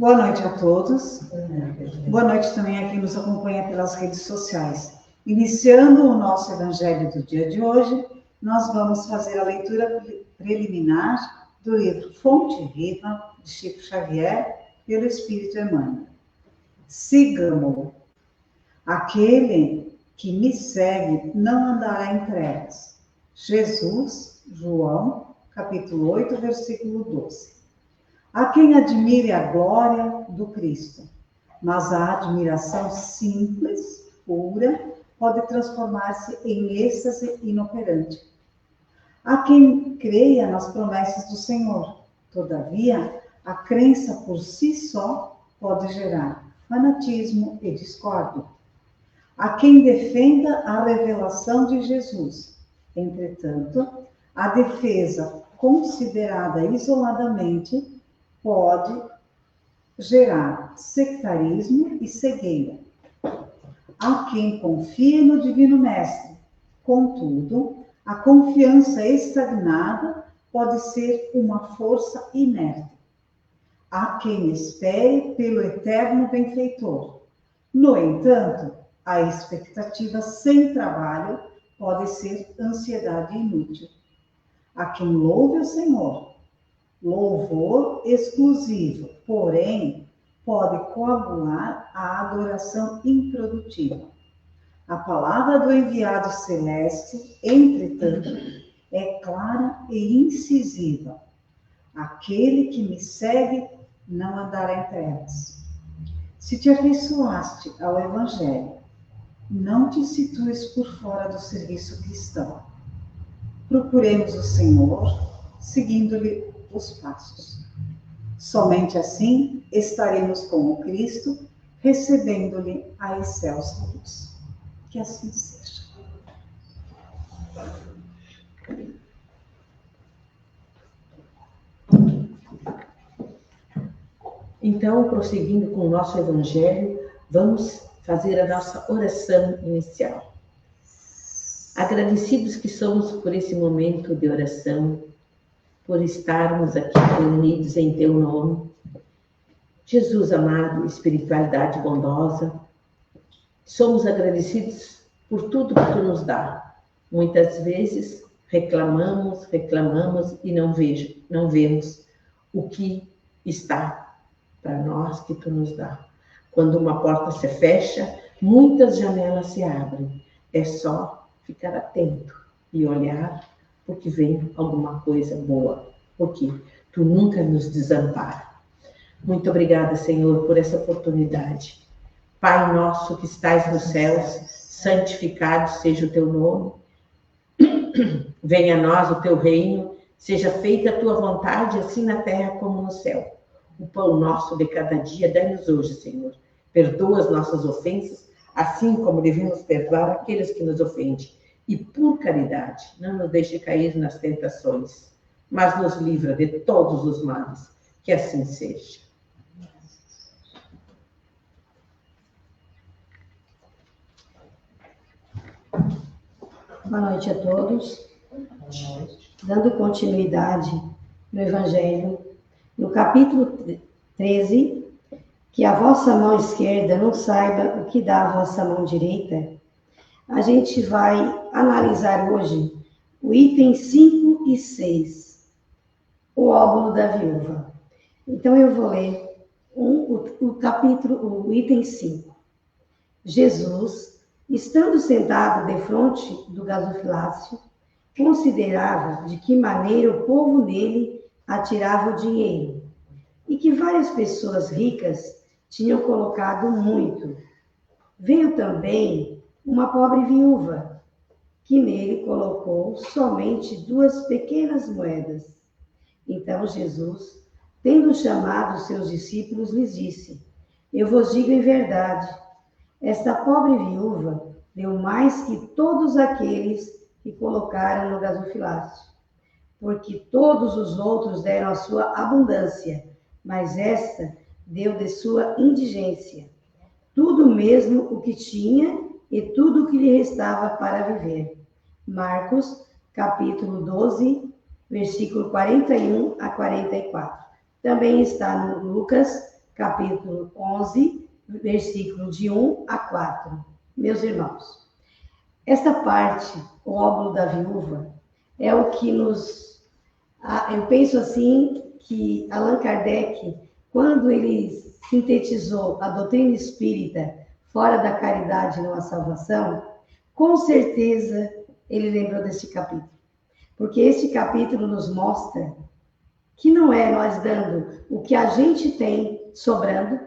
Boa noite a todos. Boa noite também a quem nos acompanha pelas redes sociais. Iniciando o nosso evangelho do dia de hoje, nós vamos fazer a leitura preliminar do livro Fonte Viva, de Chico Xavier, pelo Espírito Emmanuel. Sigam-o. Aquele que me segue não andará em trevas. Jesus, João, capítulo 8, versículo 12. Há quem admire a glória do Cristo, mas a admiração simples, pura, pode transformar-se em êxtase inoperante. Há quem creia nas promessas do Senhor, todavia, a crença por si só pode gerar fanatismo e discórdia. Há quem defenda a revelação de Jesus, entretanto, a defesa considerada isoladamente pode gerar sectarismo e cegueira. Há quem confie no Divino Mestre, contudo, a confiança estagnada pode ser uma força inerte. Há quem espere pelo eterno benfeitor. No entanto, a expectativa sem trabalho pode ser ansiedade inútil. Há quem louve o Senhor. Louvor exclusivo, porém, pode coagular a adoração improdutiva. A palavra do enviado celeste, entretanto, é clara e incisiva. Aquele que me segue não andará em trevas. Se te afeiçoaste ao Evangelho, não te situes por fora do serviço cristão. Procuremos o Senhor, seguindo-lhe os passos. Somente assim estaremos com o Cristo, recebendo-lhe a excelsa luz. Que assim seja. Então, prosseguindo com o nosso Evangelho, vamos fazer a nossa oração inicial. Agradecidos que somos por esse momento de oração, por estarmos aqui reunidos em Teu nome. Jesus amado, espiritualidade bondosa, somos agradecidos por tudo que Tu nos dá. Muitas vezes reclamamos e não vemos o que está para nós que Tu nos dá. Quando uma porta se fecha, muitas janelas se abrem. É só ficar atento e olhar, porque vem alguma coisa boa, porque Tu nunca nos desampara. Muito obrigada, Senhor, por essa oportunidade. Pai nosso que estais nos céus, santificado seja o Teu nome. Venha a nós o Teu reino, seja feita a Tua vontade, assim na terra como no céu. O pão nosso de cada dia dai-nos hoje, Senhor. Perdoa as nossas ofensas, assim como devemos perdoar aqueles que nos ofendem. E por caridade, não nos deixe cair nas tentações, mas nos livra de todos os males. Que assim seja. Boa noite a todos. Dando continuidade no Evangelho, no capítulo 13, que a vossa mão esquerda não saiba o que dá a vossa mão direita, a gente vai analisar hoje o item 5 e 6, o óbolo da viúva. Então eu vou ler o item 5. Jesus, estando sentado defronte do gasofilácio, considerava de que maneira o povo nele atirava o dinheiro, e que várias pessoas ricas tinham colocado muito. Veio também uma pobre viúva, que nele colocou somente 2 pequenas moedas. Então Jesus, tendo chamado os seus discípulos, lhes disse: Eu vos digo em verdade, esta pobre viúva deu mais que todos aqueles que colocaram no gasofilácio, porque todos os outros deram a sua abundância, mas esta deu de sua indigência, tudo mesmo o que tinha e tudo o que lhe restava para viver. Marcos, capítulo 12, versículo 41 a 44. Também está no Lucas, capítulo 11, versículo de 1 a 4. Meus irmãos, esta parte, o óbolo da viúva, é o que nos... Eu penso assim que Allan Kardec, quando ele sintetizou a doutrina espírita fora da caridade não há salvação, com certeza ele lembrou deste capítulo. Porque este capítulo nos mostra que não é nós dando o que a gente tem sobrando,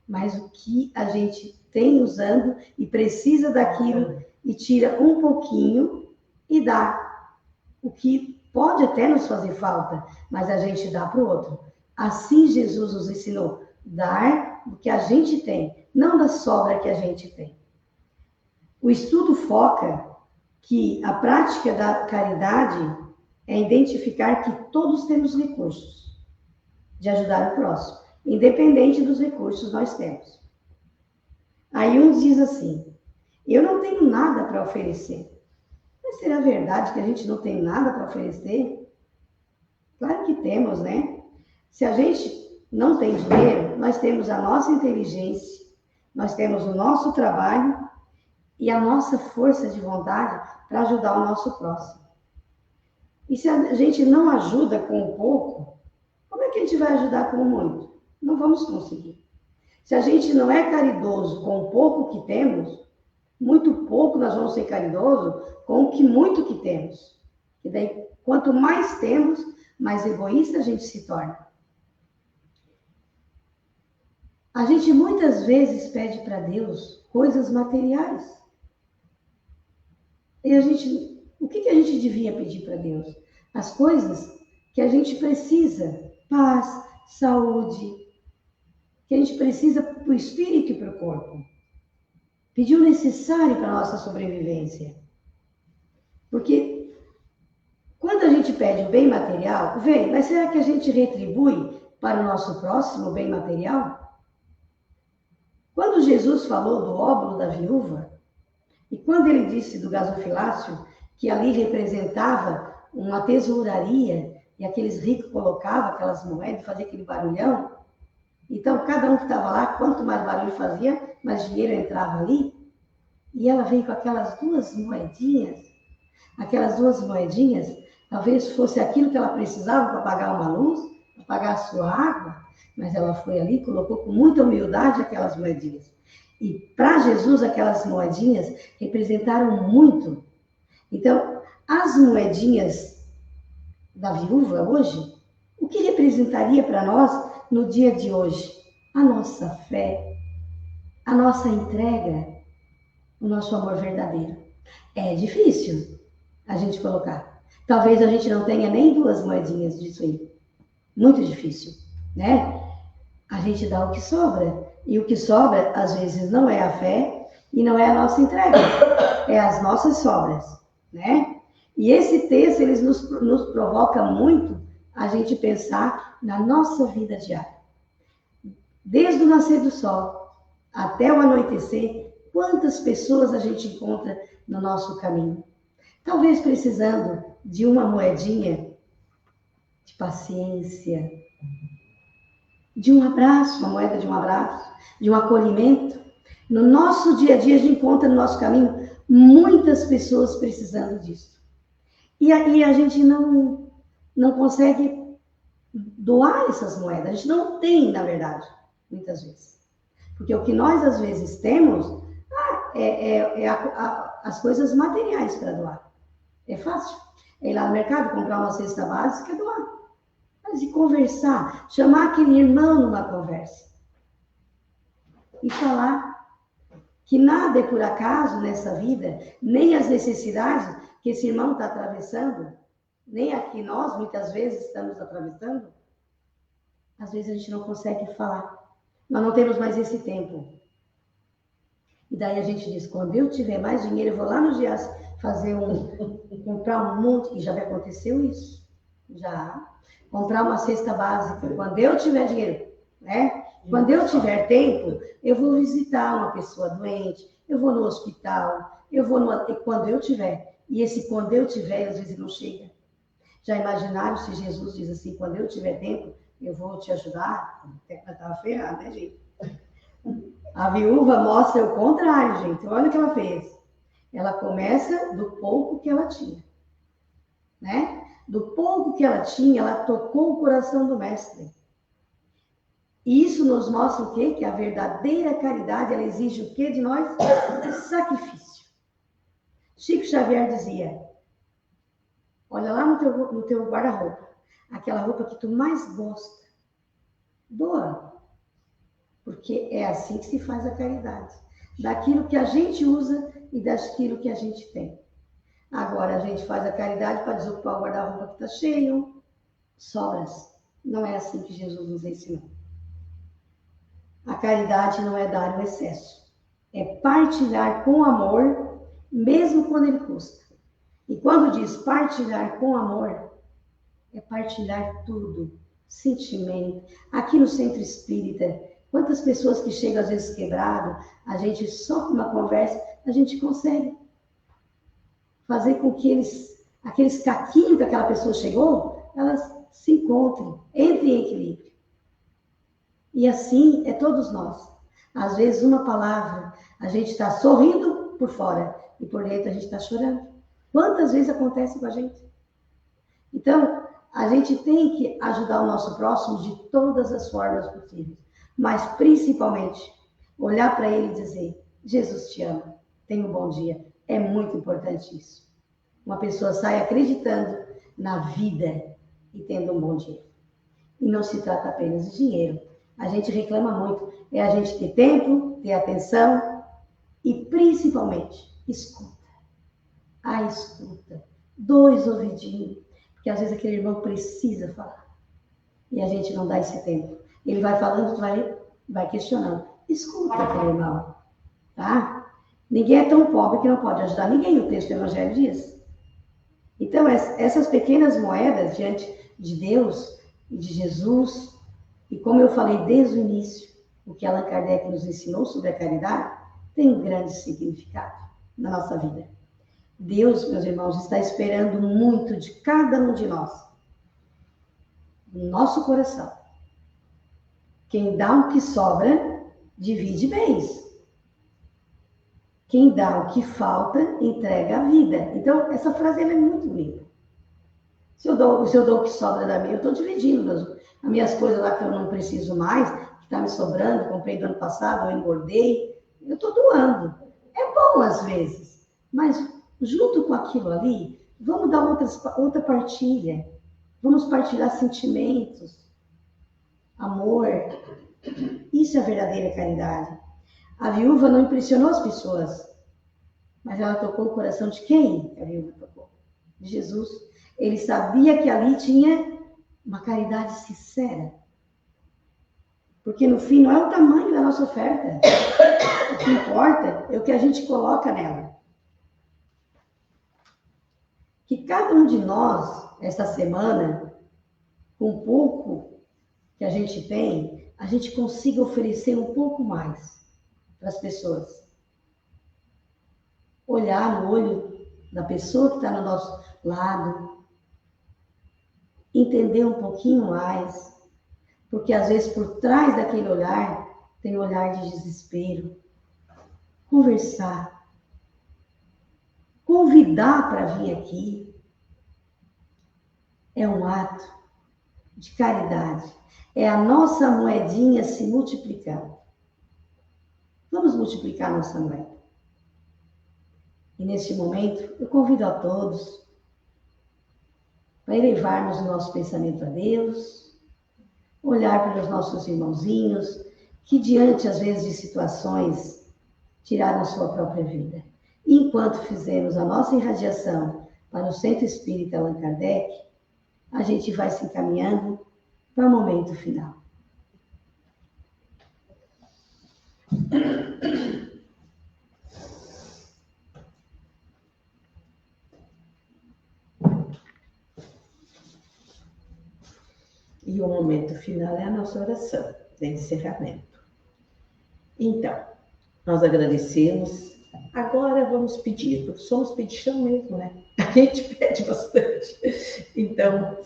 mas o que a gente tem usando e precisa daquilo e tira um pouquinho e dá o que pode até nos fazer falta, mas a gente dá para o outro. Assim Jesus nos ensinou, dar o que a gente tem, não da sobra que a gente tem. O estudo foca que a prática da caridade é identificar que todos temos recursos de ajudar o próximo, independente dos recursos que nós temos. Aí um diz assim, eu não tenho nada para oferecer. Mas será verdade que a gente não tem nada para oferecer? Claro que temos, né? Se a gente não tem dinheiro, nós temos a nossa inteligência, nós temos o nosso trabalho e a nossa força de vontade para ajudar o nosso próximo. E se a gente não ajuda com o pouco, como é que a gente vai ajudar com o muito? Não vamos conseguir. Se a gente não é caridoso com o pouco que temos, muito pouco nós vamos ser caridosos com o que muito que temos. E daí, quanto mais temos, mais egoísta a gente se torna. A gente muitas vezes pede para Deus coisas materiais. E o que a gente devia pedir para Deus? As coisas que a gente precisa, paz, saúde, que a gente precisa para o espírito e para o corpo. Pedir o necessário para a nossa sobrevivência. Porque quando a gente pede o bem material, mas será que a gente retribui para o nosso próximo o bem material? Quando Jesus falou do óbolo da viúva, e quando ele disse do gasofilácio, que ali representava uma tesouraria, e aqueles ricos colocavam aquelas moedas e faziam aquele barulhão, então cada um que estava lá, quanto mais barulho fazia, mais dinheiro entrava ali, e ela veio com aquelas duas moedinhas, talvez fosse aquilo que ela precisava para pagar uma luz, para pagar a sua água, mas ela foi ali e colocou com muita humildade aquelas moedinhas. E para Jesus, aquelas moedinhas representaram muito. Então, as moedinhas da viúva hoje, o que representaria para nós no dia de hoje? A nossa fé, a nossa entrega, o nosso amor verdadeiro. É difícil a gente colocar. Talvez a gente não tenha nem duas moedinhas disso aí. Muito difícil, né? A gente dá o que sobra. E o que sobra, às vezes, não é a fé e não é a nossa entrega. É as nossas sobras, né? E esse texto, ele nos provoca muito a gente pensar na nossa vida diária. Desde o nascer do sol até o anoitecer, quantas pessoas a gente encontra no nosso caminho? Talvez precisando de uma moedinha de paciência, de um abraço, uma moeda de um abraço, de um acolhimento. No nosso dia a dia, a gente encontra no nosso caminho muitas pessoas precisando disso. E a gente não consegue doar essas moedas. A gente não tem, na verdade, muitas vezes. Porque o que nós, às vezes, temos as coisas materiais para doar. É fácil. É ir lá no mercado, comprar uma cesta básica e doar. Mas e conversar, chamar aquele irmão numa conversa. E falar que nada é por acaso nessa vida, nem as necessidades que esse irmão está atravessando, nem a que nós, muitas vezes, estamos atravessando. Às vezes a gente não consegue falar. Nós não temos mais esse tempo. E daí a gente diz, quando eu tiver mais dinheiro, eu vou lá no Gias comprar um monte, e já me aconteceu isso. Já. Comprar uma cesta básica, quando eu tiver dinheiro, né? Quando eu tiver tempo, eu vou visitar uma pessoa doente, eu vou no hospital, quando eu tiver. E esse quando eu tiver, às vezes não chega. Já imaginaram se Jesus diz assim, quando eu tiver tempo, eu vou te ajudar. Até que ela estava ferrada, né, gente? A viúva mostra o contrário, gente. Olha o que ela fez. Ela começa do pouco que ela tinha, né? Do pouco que ela tinha, ela tocou o coração do mestre. E isso nos mostra o quê? Que a verdadeira caridade, ela exige o quê de nós? Sacrifício. Chico Xavier dizia, olha lá no teu guarda-roupa, aquela roupa que tu mais gosta, doa. Porque é assim que se faz a caridade. Daquilo que a gente usa e daquilo que a gente tem. Agora, a gente faz a caridade para desocupar o guarda-roupa que está cheio, sobras. Não é assim que Jesus nos ensinou. A caridade não é dar o excesso. É partilhar com amor, mesmo quando ele custa. E quando diz partilhar com amor, é partilhar tudo. Sentimento. Aqui no Centro Espírita, quantas pessoas que chegam às vezes quebrado, a gente só com uma conversa, a gente consegue fazer com que aqueles caquinhos que aquela pessoa chegou, elas se encontrem, entrem em equilíbrio. E assim é todos nós. Às vezes uma palavra, a gente está sorrindo por fora e por dentro a gente está chorando. Quantas vezes acontece com a gente? Então, a gente tem que ajudar o nosso próximo de todas as formas possíveis. Mas, principalmente, olhar para ele e dizer, Jesus te ama, tenha um bom dia. É muito importante isso. Uma pessoa sai acreditando na vida e tendo um bom dia. E não se trata apenas de dinheiro. A gente reclama muito. É a gente ter tempo, ter atenção e, principalmente, escuta. A escuta. 2 ouvidinhos. Porque, às vezes, aquele irmão precisa falar. E a gente não dá esse tempo. Ele vai falando, vai questionando. Escuta aquele irmão. Tá? Ninguém é tão pobre que não pode ajudar ninguém. O texto do Evangelho diz. Então, essas pequenas moedas diante de Deus e de Jesus, e como eu falei desde o início, o que Allan Kardec nos ensinou sobre a caridade, tem um grande significado na nossa vida. Deus, meus irmãos, está esperando muito de cada um de nós. No nosso coração. Quem dá o que sobra, divide bens. Quem dá o que falta, entrega a vida. Então, essa frase ela é muito bonita. Se eu dou o que sobra da minha, eu estou dividindo as minhas coisas lá que eu não preciso mais, que está me sobrando, comprei do ano passado, eu engordei, eu estou doando. É bom às vezes, mas junto com aquilo ali, vamos dar outra partilha. Vamos partilhar sentimentos, amor. Isso é a verdadeira caridade. A viúva não impressionou as pessoas, mas ela tocou o coração de quem a viúva tocou? De Jesus. Ele sabia que ali tinha uma caridade sincera. Porque no fim não é o tamanho da nossa oferta. O que importa é o que a gente coloca nela. Que cada um de nós, esta semana, com um pouco que a gente tem, a gente consiga oferecer um pouco mais para as pessoas. Olhar no olho da pessoa que está no nosso lado, entender um pouquinho mais, porque às vezes por trás daquele olhar tem um olhar de desespero. Conversar, convidar para vir aqui é um ato de caridade, é a nossa moedinha se multiplicando. Vamos multiplicar nossa moeda. E neste momento, eu convido a todos para elevarmos o nosso pensamento a Deus, olhar para os nossos irmãozinhos, que diante, às vezes, de situações, tiraram sua própria vida. E enquanto fizemos a nossa irradiação para o Centro Espírita Allan Kardec, a gente vai se encaminhando para o momento final. E o momento final é a nossa oração de encerramento. Então, nós agradecemos. Agora vamos pedir, porque somos pedichão mesmo, né? A gente pede bastante. Então,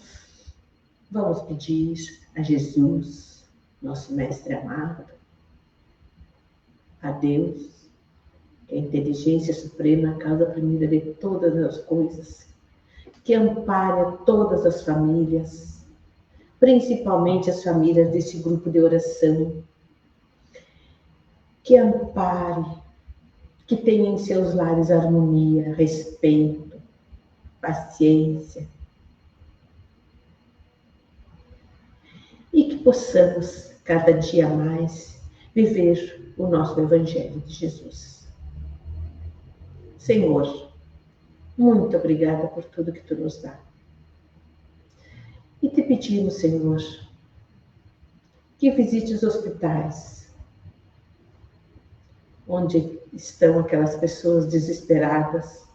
vamos pedir a Jesus, nosso Mestre amado, a Deus, que é a inteligência suprema, a causa primeira de todas as coisas, que ampare todas as famílias, principalmente as famílias desse grupo de oração, que ampare, que tenha em seus lares harmonia, respeito, paciência, e que possamos, cada dia mais, viver o nosso Evangelho de Jesus. Senhor, muito obrigada por tudo que Tu nos dá. E te pedimos, Senhor, que visite os hospitais, onde estão aquelas pessoas desesperadas,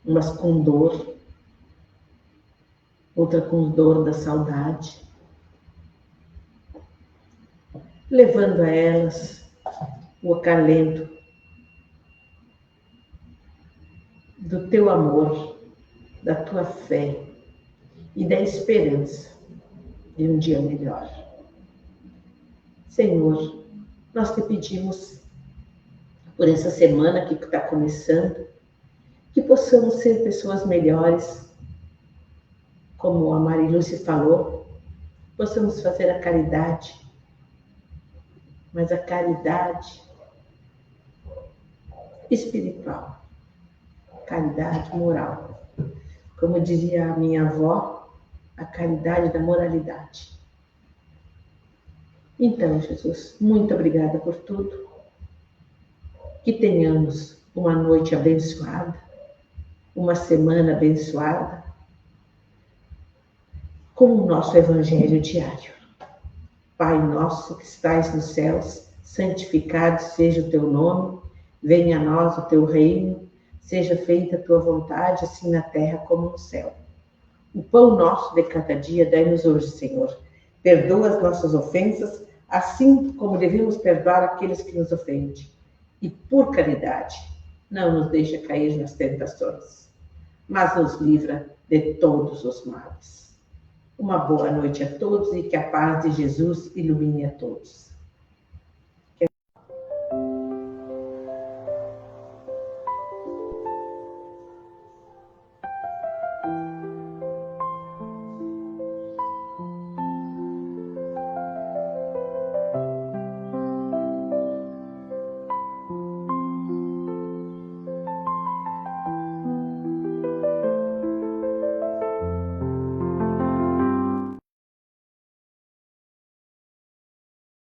umas com dor, outra com dor da saudade, levando a elas o acalento do Teu amor, da Tua fé e da esperança de um dia melhor. Senhor, nós te pedimos por essa semana que está começando, que possamos ser pessoas melhores, como a Marilúcia falou, possamos fazer a caridade, mas a caridade espiritual, caridade moral. Como dizia a minha avó, a caridade da moralidade. Então, Jesus, muito obrigada por tudo. Que tenhamos uma noite abençoada, uma semana abençoada, com o nosso Evangelho diário. Pai nosso que estais nos céus, santificado seja o teu nome, venha a nós o teu reino, seja feita a tua vontade, assim na terra como no céu. O pão nosso de cada dia dai-nos hoje, Senhor. Perdoa as nossas ofensas, assim como devemos perdoar aqueles que nos ofendem. E por caridade, não nos deixa cair nas tentações, mas nos livra de todos os males. Uma boa noite a todos e que a paz de Jesus ilumine a todos.